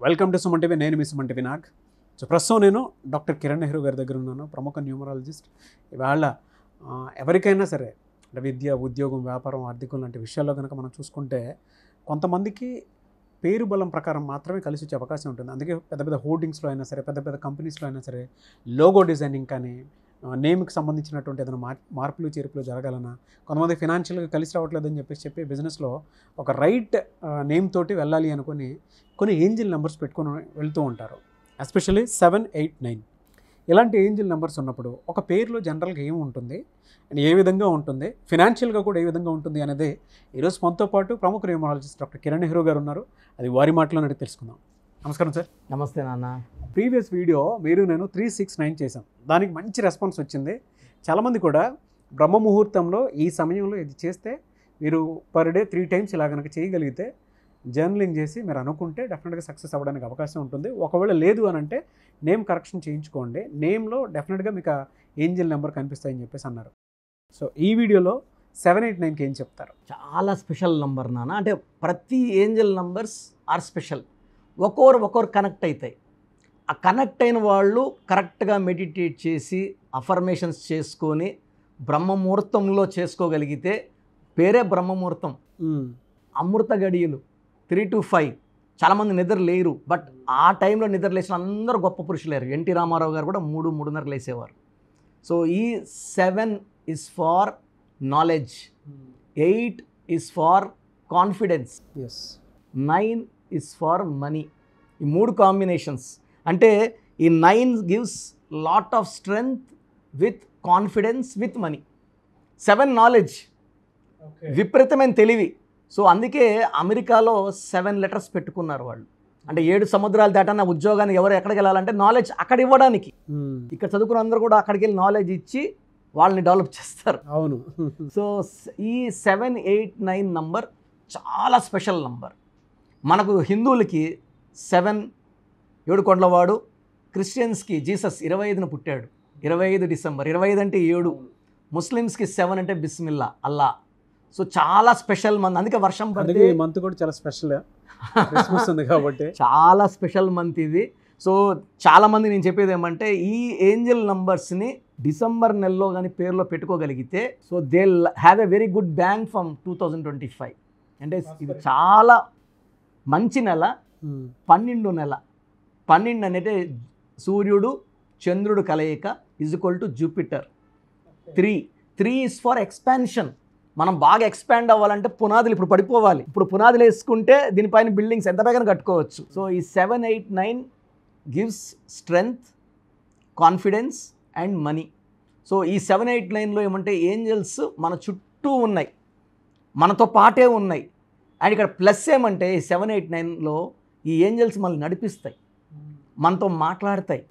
Welcome to Suman TV. నేను మీ Suman TV Nag. So ప్రస్తుతం నేను డాక్టర్ కిరణ్ నెహ్రూ గారి దగ్గర ఉన్నాను, ప్రముఖ న్యూమరాలజిస్ట్. ఇవాళ ఎవరికైనా సరే అంటే విద్య, ఉద్యోగం, వ్యాపారం, ఆర్థికం లాంటి విషయాల్లో కనుక మనం చూసుకుంటే కొంతమందికి పేరు బలం ప్రకారం మాత్రమే కలిసి వచ్చే అవకాశం ఉంటుంది. అందుకే పెద్ద పెద్ద హోర్డింగ్స్లో అయినా సరే, పెద్ద పెద్ద కంపెనీస్లో అయినా సరే లోగో డిజైనింగ్ కానీ, నేమ్కి సంబంధించినటువంటి ఏదైనా మార్పులు చేర్పులు జరగాలన్నా, కొంతమంది ఫినాన్షియల్గా కలిసి రావట్లేదని చెప్పి బిజినెస్లో ఒక రైట్ నేమ్ తోటి వెళ్ళాలి అనుకుని కొన్ని ఏంజిల్ నెంబర్స్ పెట్టుకొని వెళ్తూ ఉంటారు. ఎస్పెషల్లీ 7, 8, 9 ఇలాంటి ఏంజిల్ నెంబర్స్ ఉన్నప్పుడు ఒక పేరులో జనరల్గా ఏమి ఉంటుంది అండ్ ఏ విధంగా ఉంటుంది, ఫినాన్షియల్గా కూడా ఏ విధంగా ఉంటుంది అనేది ఈరోజు మనతో పాటు ప్రముఖ న్యూమరాలజిస్ట్ డాక్టర్ కిరణ్ నెహ్రూ గారు ఉన్నారు. అది వారి మాటలోనే తెలుసుకుందాం. నమస్కారం సార్. నమస్తే నాన్న. ప్రీవియస్ వీడియో నేను 369 చేశాం. దానికి మంచి రెస్పాన్స్ వచ్చింది. చాలామంది కూడా బ్రహ్మ ముహూర్తంలో ఈ సమయంలో ఇది చేస్తే మీరు పర్ డే 3 టైమ్స్ ఇలా కనుక చేయగలిగితే జర్నలింగ్ చేసి మీరు అనుకుంటే డెఫినెట్గా సక్సెస్ అవ్వడానికి అవకాశం ఉంటుంది. ఒకవేళ లేదు అని అంటే నేమ్ కరెక్షన్ చేయించుకోండి, నేమ్లో డెఫినెట్గా మీకు ఆ ఏంజిల్ నెంబర్ కనిపిస్తాయని చెప్పేసి అన్నారు. సో ఈ వీడియోలో 789కి ఏం చెప్తారు? చాలా స్పెషల్ నంబర్ నాన్న. అంటే ప్రతి ఏంజల్ నంబర్స్ ఆర్ స్పెషల్. ఒక్కొరు కనెక్ట్ అవుతాయి. ఆ కనెక్ట్ అయిన వాళ్ళు కరెక్ట్గా మెడిటేట్ చేసి అఫర్మేషన్స్ చేసుకొని బ్రహ్మముహూర్తంలో చేసుకోగలిగితే పేరే బ్రహ్మముహూర్తం. అమృత గడియలు 3 to 5. చాలామంది నిద్ర లేరు, బట్ ఆ టైంలో నిద్ర లేచిన అందరూ గొప్ప పురుషులేరు. ఎన్టీ రామారావు గారు కూడా 3-3:30 లేసేవారు. సో ఈ 7 is for knowledge, 8 is for confidence, 9 is for money. ఈ 3 కాంబినేషన్స్ అంటే ఈ 9 gives lot of strength with confidence with money. 7 knowledge, విపరీతమైన తెలివి. సో అందుకే అమెరికాలో 7 letters పెట్టుకున్నారు వాళ్ళు. అంటే 7 సముద్రాలు దాటన్న ఉద్యోగాన్ని ఎవరు ఎక్కడికి వెళ్ళాలంటే నాలెడ్జ్ అక్కడ ఇవ్వడానికి. ఇక్కడ చదువుకున్న అందరూ కూడా అక్కడికి వెళ్ళి నాలెడ్జ్ ఇచ్చి వాళ్ళని డెవలప్ చేస్తారు. అవును. సో ఈ 7, 8, 9 నంబర్ చాలా స్పెషల్ నంబర్. మనకు హిందువులకి 7 ఏడుకొండలవాడు, క్రిస్టియన్స్కి జీసస్ 25న పుట్టాడు, 25 డిసెంబర్. 25 అంటే 7. ముస్లిమ్స్కి 7 అంటే బిస్మిల్లా, అల్లా. సో చాలా స్పెషల్ మంత్. అందుకే వర్షం పడితే మంత్ కూడా చాలా స్పెషల్, క్రిస్మస్ ఉంది కాబట్టి చాలా స్పెషల్ మంత్ ఇది. సో చాలామంది నేను చెప్పేది ఏమంటే ఈ ఏంజల్ నంబర్స్ని డిసెంబర్ నెలలో కానీ పేరులో పెట్టుకోగలిగితే so they have a very good bank from 2025. అంటే ఇది చాలా మంచి నెల. 12 నెల. 12 అనేది సూర్యుడు చంద్రుడు కలయిక is equal to Jupiter. 3 is for expansion. మనం బాగా ఎక్స్పాండ్ అవ్వాలంటే పునాదులు ఇప్పుడు పడిపోవాలి. ఇప్పుడు పునాదులు వేసుకుంటే దీనిపైన బిల్డింగ్స్ ఎంత బాగా కట్టుకోవచ్చు. సో ఈ 7, 8, 9 gives strength, confidence and money. So ఈ 7, 8, 9లో ఏమంటే ఏంజల్స్ మన చుట్టూ ఉన్నాయి, మనతో పాటే ఉన్నాయి. అండ్ ఇక్కడ ప్లస్ ఏమంటే ఈ 7, 8, 9లో ఈ ఏంజల్స్ మనల్ని నడిపిస్తాయి, మనతో మాట్లాడతాయి,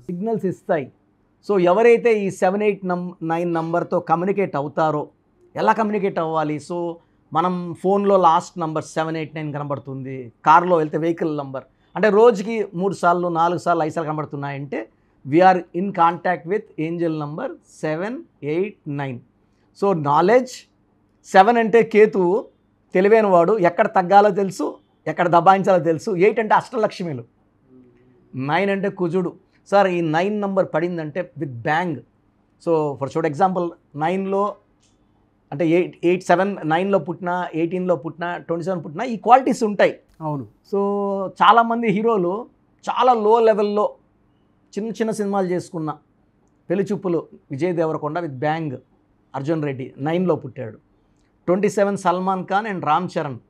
సిగ్నల్స్ ఇస్తాయి. సో ఎవరైతే ఈ 7, 8, 9 నంబర్తో కమ్యూనికేట్ అవుతారో, ఎలా కమ్యూనికేట్ అవ్వాలి? సో మనం ఫోన్లో లాస్ట్ నంబర్ 7, 8, 9 కనబడుతుంది. కార్లో వెళ్తే వెహికల్ నంబర్ అంటే రోజుకి 3 సార్లు 4 సార్లు 5 సార్లు కనబడుతున్నాయంటే we are in contact with angel number 7, 8, 9. So knowledge. 7 అంటే కేతువు, తెలివైన వాడు, ఎక్కడ తగ్గాలో తెలుసు, ఎక్కడ దబాయించాలో తెలుసు. 8 అంటే అష్టలక్ష్మిలు. 9 అంటే కుజుడు. సార్ ఈ 9 నంబర్ పడిందంటే with bang. So for short example 9లో అంటే 8, 7, 9లో పుట్టినా, 18లో పుట్టినా, 27 పుట్టినా ఈ క్వాలిటీస్ ఉంటాయి. అవును. సో చాలామంది హీరోలు చాలా లో లెవెల్లో చిన్న సినిమాలు చేసుకున్న పెళ్లి చూపులు విజయ్ దేవరకొండ విత్ బ్యాంగ్, అర్జున్ రెడ్డి 9లో పుట్టాడు. 27 సల్మాన్ ఖాన్ అండ్ రామ్ చరణ్,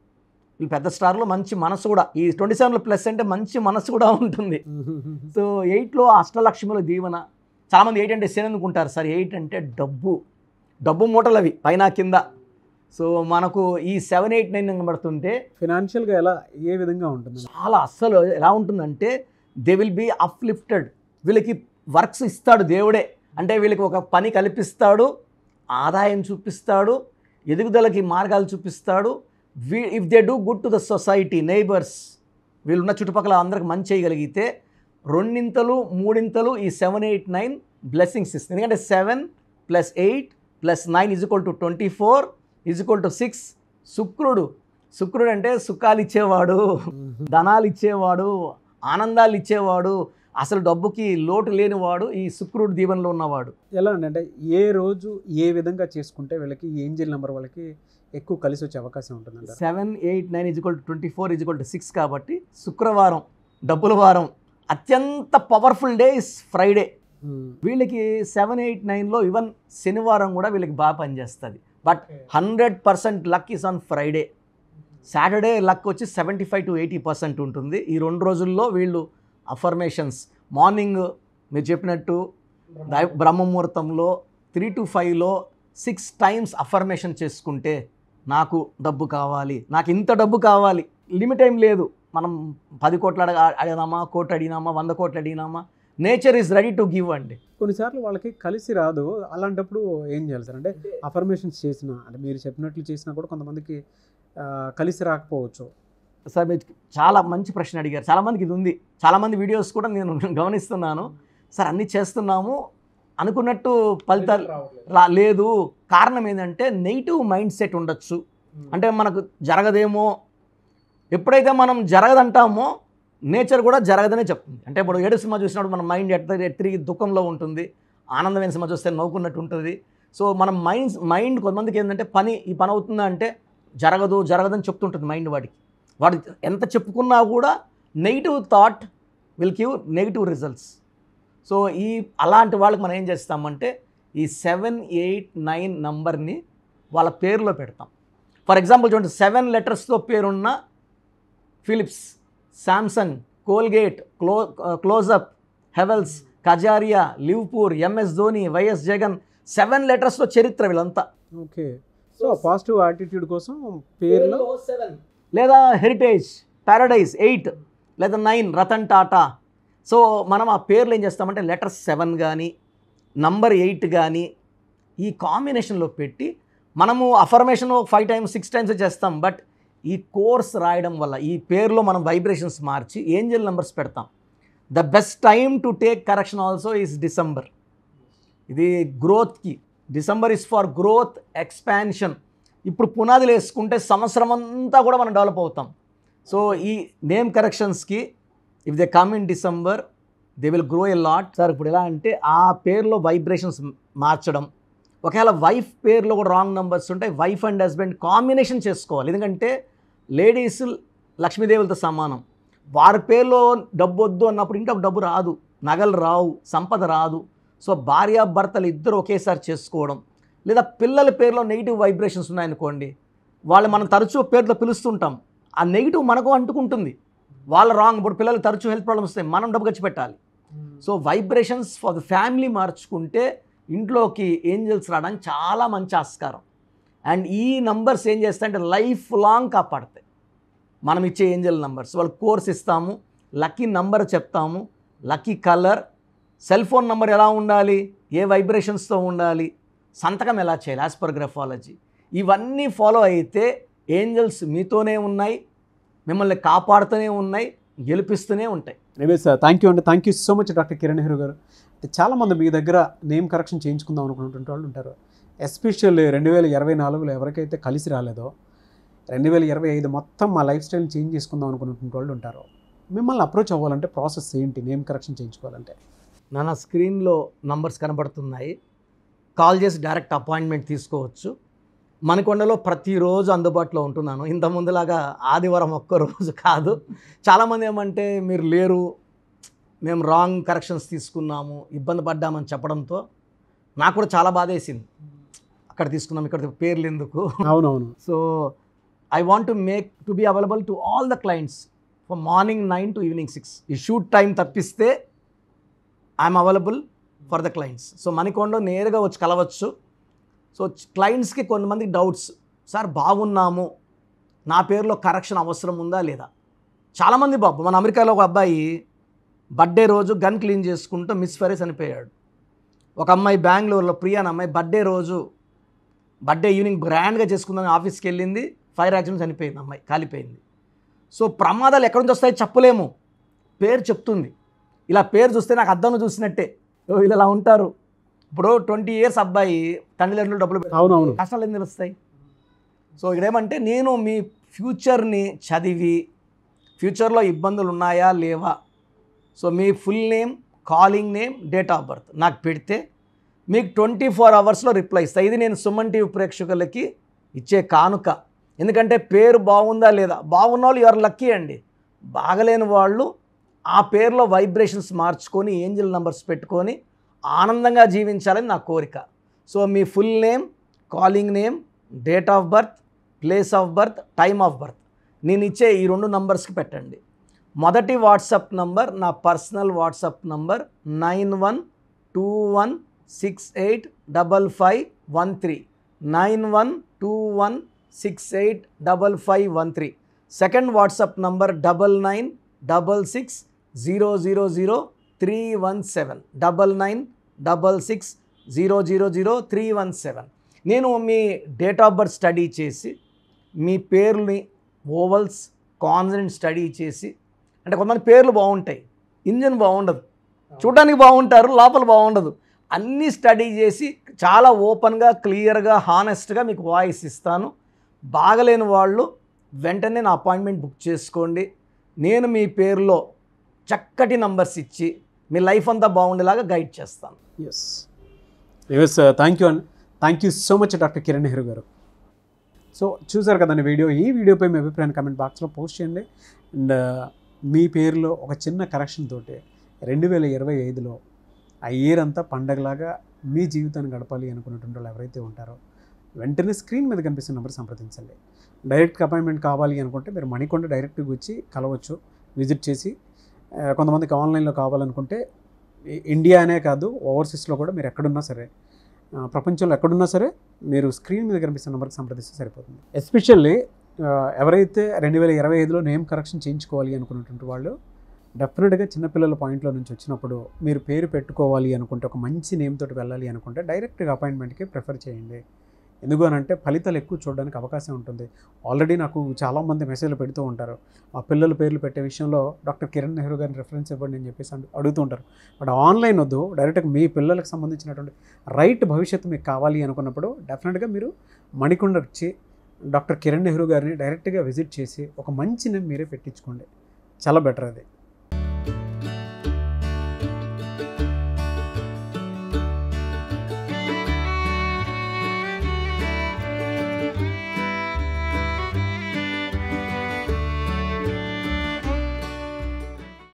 వీళ్ళు పెద్ద స్టార్లు. మంచి మనసు కూడా, ఈ 27లో ప్లస్ అంటే మంచి మనసు కూడా ఉంటుంది. సో 8లో అష్టలక్ష్ముల దీవెన. చాలామంది 8 అంటే శని అనుకుంటారు. సార్ 8 అంటే డబ్బు మూటలు అవి పైన కింద. సో మనకు ఈ 7, 8, 9 కనబడుతుంటే ఫినాన్షియల్గా ఏ విధంగా ఉంటుంది? చాలా అస్సలు ఎలా ఉంటుందంటే దే విల్ బీ అప్లిఫ్టెడ్. వీళ్ళకి వర్క్స్ ఇస్తాడు దేవుడే. అంటే వీళ్ళకి ఒక పని కల్పిస్తాడు, ఆదాయం చూపిస్తాడు, ఎదుగుదలకి మార్గాలు చూపిస్తాడు. If they do good to the society, neighbours, వీళ్ళున్న చుట్టుపక్కల అందరికి మంచి చేయగలిగితే 2 3 ఈ 7, 8, 9 బ్లెస్సింగ్స్ ఇస్తుంది. ఎందుకంటే 7 + 8 + 9 = 24 = 6. శుక్రుడు శుక్రుడు అంటే సుఖాలు ఇచ్చేవాడు, ధనాలు ఇచ్చేవాడు, ఆనందాలు ఇచ్చేవాడు, అసలు డబ్బుకి లోటు లేనివాడు ఈ శుక్రుడు దీవెనలో ఉన్నవాడు. ఎలా అంటే ఏ రోజు ఏ విధంగా చేసుకుంటే వీళ్ళకి ఏంజిల్ నెంబర్ వాళ్ళకి ఎక్కువ కలిసి వచ్చే అవకాశం ఉంటుందంట? 7, 8, 9 = 24 = 6 కాబట్టి శుక్రవారం డబ్బుల వారం. అత్యంత పవర్ఫుల్ డే ఇస్ ఫ్రైడే. వీళ్ళకి 7, 8, 9లో ఈవెన్ శనివారం కూడా వీళ్ళకి బాగా పనిచేస్తుంది. But 100% luck is on Friday. Saturday luck వచ్చి 75 to 80% ఉంటుంది. ఈ 2 రోజుల్లో వీళ్ళు అఫర్మేషన్స్ మార్నింగ్ మీరు చెప్పినట్టు బ్రహ్మముహూర్తంలో 3 to 5లో 6 times అఫర్మేషన్ చేసుకుంటే నాకు డబ్బు కావాలి, నాకు ఇంత డబ్బు కావాలి, లిమిట్ ఏం లేదు. మనం 10 కోట్లు అడిగినామా, కోట్లు అడిగినామా, 100 కోట్లు అడిగినామా, nature is ready to give అండి. కొన్నిసార్లు వాళ్ళకి కలిసి రాదు. అలాంటప్పుడు ఏం చేయాలి సార్? అంటే అఫర్మేషన్స్ చేసినా, అంటే మీరు చెప్పినట్లు చేసినా కూడా కొంతమందికి కలిసి రాకపోవచ్చు. సార్ మీరు చాలా మంచి ప్రశ్న అడిగారు. చాలామందికి ఇది ఉంది. చాలామంది వీడియోస్ కూడా నేను గమనిస్తున్నాను. సార్ అన్నీ చేస్తున్నాము అనుకున్నట్టు ఫలితాలు లేదు. కారణం ఏంటంటే నెగిటివ్ మైండ్ సెట్ ఉండొచ్చు. అంటే మనకు జరగదేమో, ఎప్పుడైతే మనం జరగదంటామో నేచర్ కూడా జరగదనే చెప్తుంది. అంటే ఇప్పుడు ఏడు సినిమా చూసినప్పుడు మన మైండ్ తిరిగి దుఃఖంలో ఉంటుంది, ఆనందమైన సినిమా చూస్తే నవ్వుకున్నట్టు ఉంటుంది. సో మన మైండ్ కొంతమందికి ఏంటంటే ఈ పని అవుతుందా అంటే జరగదని చెప్తుంటుంది మైండ్. వాడు ఎంత చెప్పుకున్నా కూడా negative thought will give negative results. So అలాంటి వాళ్ళకి మనం ఏం చేస్తామంటే ఈ 7, 8, 9 నంబర్ని వాళ్ళ పేరులో పెడతాం. ఫర్ ఎగ్జాంపుల్ చూడండి, 7 లెటర్స్తో పేరున్న Philips, Samsung, Colgate, Closeup, Havells, Kajaria, Livpure, MS Dhoni, YS Jagan, 7 లెటర్స్తో చరిత్ర వీళ్ళంతా. ఓకే. సో పాజిటివ్ యాటిట్యూడ్ కోసం పేర్లో 7 లేదా హెరిటేజ్, ప్యారడైజ్ 8 లేదా 9 రతన్ టాటా. సో మనం ఆ పేర్లు ఏం చేస్తామంటే లెటర్ 7 కానీ నంబర్ 8 కానీ ఈ కాంబినేషన్లో పెట్టి మనము అఫర్మేషన్ 5 times 6 times చేస్తాం. బట్ ఈ కోర్స్ రాయడం వల్ల ఈ పేరులో మనం వైబ్రేషన్స్ మార్చి ఏంజల్ నెంబర్స్ పెడతాం. The best time to take correction also is December. ఇది గ్రోత్కి. December is for growth, expansion. ఇప్పుడు పునాదులు వేసుకుంటే సంవత్సరం అంతా కూడా మనం డెవలప్ అవుతాం. సో ఈ నేమ్ కరెక్షన్స్కి if they come in December they will grow a lot. Sir ఇప్పుడు ఎలా అంటే ఆ పేరులో వైబ్రేషన్స్ మార్చడం. ఒకవేళ వైఫ్ పేరులో కూడా రాంగ్ నెంబర్స్ ఉంటాయి, వైఫ్ అండ్ హస్బెండ్ కాంబినేషన్ చేసుకోవాలి. ఎందుకంటే లేడీస్ లక్ష్మీదేవులతో సమానం. వారి పేరులో డబ్బు వద్దు అన్నప్పుడు ఇంట్లో డబ్బు రాదు, నగలు రావు, సంపద రాదు. సో భార్యాభర్తలు ఇద్దరు ఒకేసారి చేసుకోవడం, లేదా పిల్లల పేరులో నెగిటివ్ వైబ్రేషన్స్ ఉన్నాయనుకోండి, వాళ్ళు మనం తరచూ పేరుతో పిలుస్తుంటాం, ఆ నెగిటివ్ మనకు అంటుకుంటుంది. వాళ్ళ రాంగ్. ఇప్పుడు పిల్లలు తరచూ హెల్త్ ప్రాబ్లమ్స్ వస్తాయి, మనం డబ్బు ఖర్చు పెట్టాలి. So vibrations for the family మార్చుకుంటే ఇంట్లోకి ఏంజల్స్ రావడానికి చాలా మంచి ఆస్కారం. అండ్ ఈ నంబర్స్ ఏం చేస్తాయంటే లైఫ్ లాంగ్ కాపాడతాయి. మనం ఇచ్చే ఏంజల్ నంబర్స్ వాళ్ళకి కోర్స్ ఇస్తాము, లక్కీ నంబర్ చెప్తాము, lucky colour, cell phone number ఎలా ఉండాలి, ఏ వైబ్రేషన్స్తో ఉండాలి, సంతకం ఎలా చేయాలి యాజ్ పర్ గ్రఫాలజీ. ఇవన్నీ ఫాలో అయితే ఏంజల్స్ మీతోనే ఉన్నాయి, మిమ్మల్ని కాపాడుతూనే ఉన్నాయి, గెలిపిస్తూనే ఉంటాయి. ఎనివే సార్, థ్యాంక్ యూ అండి. Thank you so much doctor Kiran Nehru గారు. చాలామంది మీ దగ్గర నేమ్ కరెక్షన్ చేయించుకుందాం అనుకున్నటువంటి వాళ్ళు ఉంటారు. ఎస్పెషల్లీ 2024లో ఎవరికైతే కలిసి రాలేదో 2025 మొత్తం మా లైఫ్ స్టైల్ చేంజ్ చేసుకుందాం అనుకున్నటువంటి వాళ్ళు ఉంటారు. మిమ్మల్ని అప్రోచ్ అవ్వాలంటే ప్రాసెస్ ఏంటి? నేమ్ కరెక్షన్ చేయించుకోవాలంటే నా స్క్రీన్లో నంబర్స్ కనబడుతున్నాయి, కాల్ చేసి డైరెక్ట్ అపాయింట్మెంట్ తీసుకోవచ్చు. మనకొండలో ప్రతిరోజు అందుబాటులో ఉంటున్నాను. ఇంత ముందులాగా ఆదివారం ఒక్కరోజు కాదు. చాలామంది ఏమంటే మీరు లేరు, మేము రాంగ్ కరెక్షన్స్ తీసుకున్నాము, ఇబ్బంది పడ్డామని చెప్పడంతో నాకు కూడా చాలా బాధ వేసింది. అక్కడ తీసుకున్నాం, ఇక్కడ పేర్లు ఎందుకు. అవునవును. So I want to be available to all the clients from morning 9 to evening 6. ఈ షూట్ టైం తప్పిస్తే I'm available for the clients. So మనకొండలో నేరుగా వచ్చి కలవచ్చు. సో క్లయింట్స్కి కొంతమందికి డౌట్స్, సార్ బాగున్నాము, నా పేరులో కరెక్షన్ అవసరం ఉందా లేదా. చాలామంది బాబు, మన అమెరికాలో ఒక అబ్బాయి బర్త్డే రోజు గన్ క్లీన్ చేసుకుంటూ మిస్ఫైర్ చనిపోయాడు. ఒక అమ్మాయి బెంగళూరులో ప్రియా అనే అమ్మాయి బర్త్డే ఈవినింగ్ గ్రాండ్గా చేసుకుందని ఆఫీస్కి వెళ్ళింది, ఫైర్ యాక్సిడెంట్ చనిపోయింది, అమ్మాయి కాలిపోయింది. సో ప్రమాదాలు ఎక్కడి నుంచి వస్తాయో చెప్పలేము, పేరు చెప్తుంది. ఇలా పేరు చూస్తే నాకు అద్దంలో చూసినట్టే, వీళ్ళు ఇలా ఉంటారు. ఇప్పుడు 20 years అబ్బాయి తల్లిదండ్రులు డబ్బులు అవునవును కష్టాలు ఏం తెలుస్తాయి. సో ఇక్కడేమంటే నేను మీ ఫ్యూచర్ని చదివి ఫ్యూచర్లో ఇబ్బందులు ఉన్నాయా లేవా, so me full name, calling name, date of birth నాకు పెడితే మీకు 24 అవర్స్లో రిప్లై ఇస్తాను. ఇది నేను సుమన్ టీవీ ప్రేక్షకులకి ఇచ్చే కానుక. ఎందుకంటే పేరు బాగుందా లేదా, బాగున్న వాళ్ళు యూఆర్ లక్కీ అండి. బాగలేని వాళ్ళు ఆ పేరులో వైబ్రేషన్స్ మార్చుకొని ఏంజల్ నంబర్స్ పెట్టుకొని ఆనందంగా జీవించాలని నా కోరిక. So me full name, calling name, date of birth, place of birth, time of birth నేను ఇచ్చే ఈ 2 నంబర్స్కి పెట్టండి. మొదటి వాట్సాప్ నంబర్ నా personal WhatsApp number 9121685513, 9121685513. Second WhatsApp number 9966000317, 9966000317. నేను మీ డేట్ ఆఫ్ బర్త్ స్టడీ చేసి మీ పేర్లని ఓవల్స్, కాన్సనెంట్ స్టడీ చేసి, అంటే కొంతమంది పేర్లు బాగుంటాయి, ఇంజన్ బాగుండదు, చూడడానికి బాగుంటారు, లోపల బాగుండదు, అన్నీ స్టడీ చేసి చాలా ఓపెన్గా, క్లియర్గా, హానెస్ట్గా మీకు వాయిస్ ఇస్తాను. బాగలేని వాళ్ళు వెంటనే నా అపాయింట్మెంట్ బుక్ చేసుకోండి. నేను మీ పేరులో చక్కటి నంబర్స్ ఇచ్చి మీ లైఫ్ అంతా బాగుండేలాగా గైడ్ చేస్తాను. ఎస్ థ్యాంక్ యూ అండి. Thank you so much doctor Kiran Nehru గారు. సో చూసారు కదండి వీడియో. ఈ వీడియోపై మీ అభిప్రాయాన్ని కమెంట్ బాక్స్లో పోస్ట్ చేయండి. అండ్ మీ పేరులో ఒక చిన్న కరెక్షన్ తోటి 2025లో ఆ ఇయర్ అంతా పండగలాగా మీ జీవితాన్ని గడపాలి అనుకున్నటువంటి వాళ్ళు ఎవరైతే ఉంటారో వెంటనే స్క్రీన్ మీద కనిపిస్తున్న నెంబర్ సంప్రదించండి. డైరెక్ట్ అపాయింట్మెంట్ కావాలి అనుకుంటే మీరు మణికొండ డైరెక్ట్గా వచ్చి కలవచ్చు, విజిట్ చేసి. కొంతమందికి ఆన్లైన్లో కావాలనుకుంటే ఇండియా అనే కాదు, ఓవర్సీస్లో కూడా మీరు ఎక్కడున్నా సరే, ప్రపంచంలో ఎక్కడున్నా సరే మీరు స్క్రీన్ మీద కనిపిస్తున్న నెంబర్కి సంప్రదిస్తే సరిపోతుంది. ఎస్పెషల్లీ ఎవరైతే 2025లో నేమ్ కరెక్షన్ చేయించుకోవాలి అనుకున్నటువంటి వాళ్ళు డెఫినెట్గా చిన్నపిల్లల పాయింట్లో నుంచి వచ్చినప్పుడు మీరు పేరు పెట్టుకోవాలి అనుకుంటే, ఒక మంచి నేమ్ తోటి వెళ్ళాలి అనుకుంటే డైరెక్ట్గా అపాయింట్మెంట్కి ప్రిఫర్ చేయండి. ఎందుకు అనంటే ఫలితాలు ఎక్కువ చూడడానికి అవకాశం ఉంటుంది. ఆల్రెడీ నాకు చాలామంది మెసేజ్లు పెడుతూ ఉంటారు, ఆ పిల్లల పేర్లు పెట్టే విషయంలో డాక్టర్ కిరణ్ నెహ్రూ గారిని రెఫరెన్స్ ఇవ్వండి అని చెప్పేసి అడుగుతూ ఉంటారు. బట్ ఆన్లైన్ వద్దు, డైరెక్ట్గా మీ పిల్లలకు సంబంధించినటువంటి రైట్ భవిష్యత్తు మీకు కావాలి అనుకున్నప్పుడు డెఫినెట్గా మీరు మణికొండ వచ్చి డాక్టర్ కిరణ్ నెహ్రూ గారిని డైరెక్ట్గా విజిట్ చేసి ఒక మంచి నేమ్ మీరే పెట్టించుకోండి. చాలా బెటర్ అది.